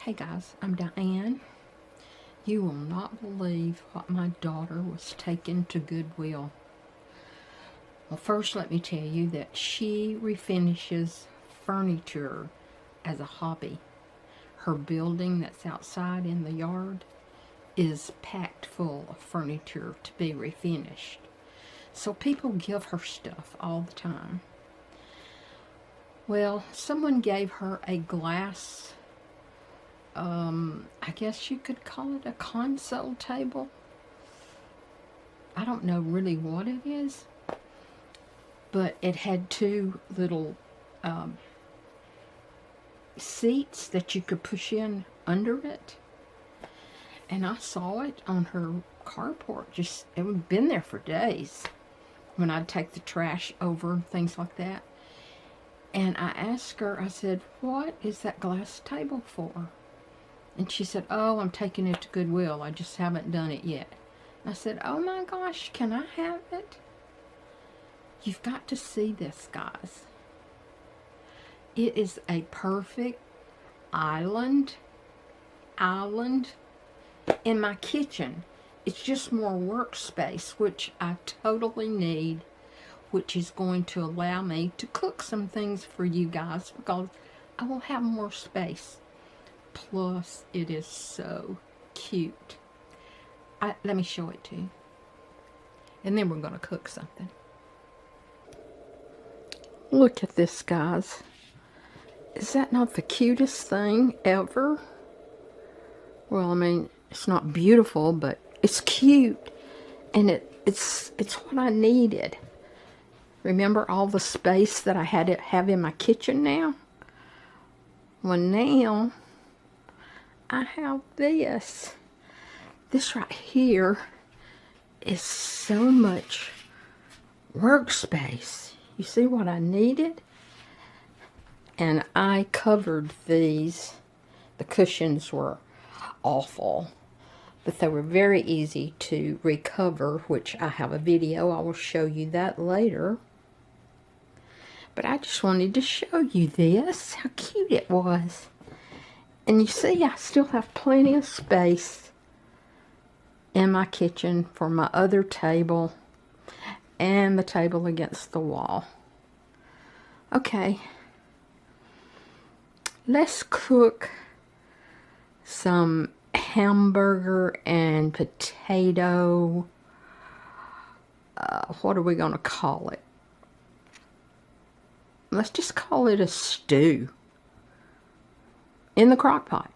Hey guys, I'm Diane. You will not believe what my daughter was taking to Goodwill. Well, first let me tell you that she refinishes furniture as a hobby. Her building that's outside in the yard is packed full of furniture to be refinished. So people give her stuff all the time. Well, someone gave her a glass, I guess you could call it a console table. I don't know really what it is, but it had two little seats that you could push in under it. And I saw it on her carport. It had been there for days when I'd take the trash over and things like that. And I asked her, I said, what is that glass table for? And she said, oh, I'm taking it to Goodwill. I just haven't done it yet. And I said, oh my gosh, can I have it? You've got to see this, guys. It is a perfect island in my kitchen. It's just more workspace, which I totally need, which is going to allow me to cook some things for you guys because I will have more space. Plus, it is so cute. Let me show it to you. And then we're going to cook something. Look at this, guys. Is that not the cutest thing ever? Well, I mean, it's not beautiful, but it's cute. And it's what I needed. Remember all the space that I had to have in my kitchen now? Well, now I have this. This right here is so much workspace. You see what I needed? And I covered these. The cushions were awful, but they were very easy to recover, which I have a video. I will show you that later. But I just wanted to show you this, how cute it was. And you see, I still have plenty of space in my kitchen for my other table and the table against the wall. Okay, let's cook some hamburger and potato, what are we going to call it? Let's just call it a stew in the crock pot.